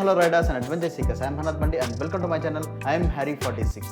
Hello riders and adventure seekers, I am Hanat Bandi and welcome to my channel. I am Harry46.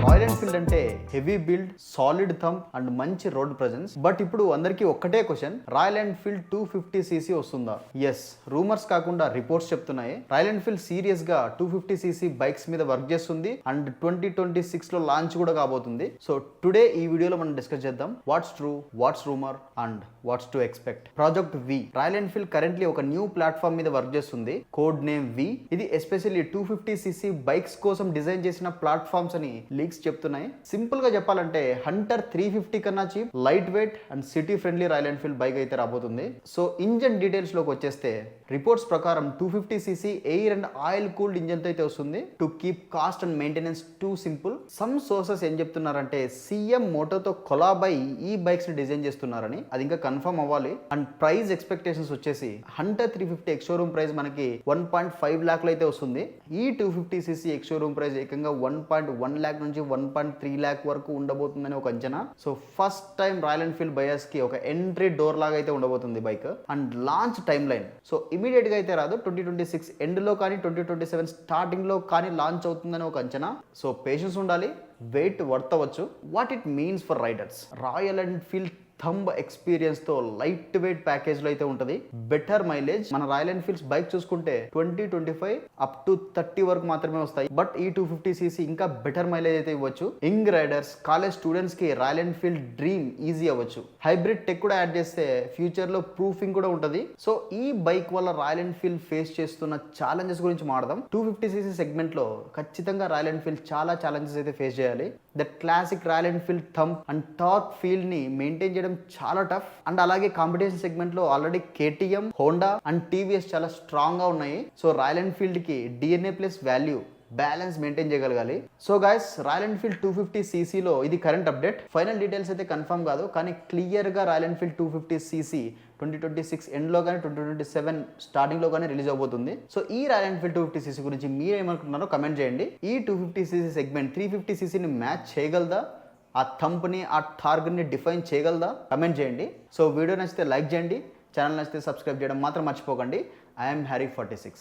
Royal Enfield అంటే heavy build, solid thump and మంచి road presence. But ఇప్పుడు అందరికీ ఒక్కటే question, Royal Enfield 250cc వస్తుందా? Yes, rumours కాకుండా reports చెప్తున్నాయి. Royal Enfield serious గా 250cc bikes మీద వర్క్ చేస్తుంది అండ్ 2026 లో లాంచ్ కూడా కాబోతుంది. సో టుడే ఈ వీడియోలో మనం డిస్కస్ చేద్దాం what's true, what's rumour and what's to expect. Project V, Royal Enfield currently ఒక న్యూ ప్లాట్ఫామ్ మీద వర్క్ చేస్తుంది, కోడ్ నేమ్ వి. ఇది ఎస్పెషల్లీ 250cc బైక్స్ కోసం డిజైన్ చేసిన ప్లాట్ఫామ్స్ అని లీక్స్ చెప్తున్నాయి. సింపుల్ గా చెప్పాలంటే హంటర్ 350 కన్నా cheap, light weight and city friendly Royal Enfield bike అయితే రాబోతుంది. సో ఇంజన్ డీటెయిల్స్ లోకి వచ్చేస్తే రిపోర్ట్స్ ప్రకారం 250cc air and oil cooled engine తో అయితే వస్తుంది to keep cost and maintenance two simple. Some sources ఏం చెప్తున్నారంటే సిఎం మోటోతో కొలాబ్ అయి ఈ బైక్స్ ని డిజైన్ చేస్తున్నారని. అది ఇంకా కన్ఫర్మ్ అవ్వాలి. అండ్ ప్రైస్ ఎక్స్పెక్టేషన్స్ వచ్చేసి హంటర్ 350 ఎక్స్ షోరూమ్ ప్రైస్ మనకి 1.5 lakh అయితే వస్తుంది. ఈ 250cc ఎక్స్ షోరూమ్ ప్రైస్ ఏకంగా 1.1 lakh నుంచి 1.3 lakh వరకు ఉండబోతుందని ఒక అంచనా. So first time royal Enfield buyers కి ఒక ఎంట్రీ డోర్ లాగా అయితే ఉండబోతుంది bike. And launch time line so immediate గా అయితే రాదు, 2026 ఎండ్ లో కానీ 2027 స్టార్టింగ్ లో కానీ లాంచ్ అవుతుందని ఒక అంచనా. సో పేషెన్స్ ఉండాలి, వెయిట్ వర్త్ అవ్వచ్చు. What it means for riders, royal Enfield thumb experience తో లైట్ వెయిట్ ప్యాకేజ్ లో అయితే ఉంటుంది. బెటర్ మైలేజ్, మన రాయల్ ఎన్ఫీల్డ్స్ బైక్ చూసుకుంటే 20-25 అప్ టు 30 వరకు మాత్రమే వస్తాయి. బట్ ఈ 250cc ఇంకా బెటర్ మైలేజ్ అయితే ఇవ్వచ్చు. యంగ్ రైడర్స్, కాలేజ్ స్టూడెంట్స్ కి రాయల్ ఎన్ఫీల్డ్ డ్రీమ్ ఈజీ అవ్వచ్చు. హైబ్రిడ్ టెక్ కూడా యాడ్ చేస్తే ఫ్యూచర్ లో ప్రూఫింగ్ కూడా ఉంటుంది. సో ఈ బైక్ వల్ల రాయల్ ఎన్ఫీల్డ్ ఫేస్ చేస్తున్న ఛాలెంజెస్ గురించి మాట్లాడదాం. 250cc సెగ్మెంట్ లో ఖచ్చితంగా రాయల్ ఎన్ఫీల్డ్ చాలా ఛాలెంజెస్ అయితే ఫేస్ చేయాలి. The classic royal Enfield thumb and torque feel ని మెయింటైన్ చేయడం చాలా టఫ్. అండ్ అలాగే కాంపిటీషన్ సెగ్మెంట్ లో already KTM, Honda and TVS చాలా స్ట్రాంగ్ గా ఉన్నాయి. సో రాయల్ ఎన్ఫీల్డ్ కి DNA plus value balance maintain చేయగలగాలి. So guys, Royal Enfield 250cc లో ఇది కరెంట్ అప్డేట్. ఫైనల్ డీటెయిల్స్ అయితే కన్ఫర్మ్ కాదు, కానీ క్లియర్ గా రాయల్ ఎన్ఫీల్డ్ 250cc 2026 ఎండ్ లో కానీ 2027 స్టార్టింగ్ లో కానీ రిలీజ్ అవబోతుంది. సో ఈ రాయల్ ఎన్ఫీల్డ్ 250cc గురించి మీరేమనుకుంటున్నారో కమెంట్ చేయండి. ఈ 250cc సెగ్మెంట్ 350cc ని మ్యాచ్ చేయగలదా? ఆ థంప్ని, ఆ టార్గెట్ని డిఫైన్ చేయగలదా? కమెంట్ చేయండి. సో వీడియో నచ్చితే లైక్ చేయండి, ఛానల్ నచ్చితే సబ్స్క్రైబ్ చేయడం మాత్రం మర్చిపోకండి. I'm Harry46.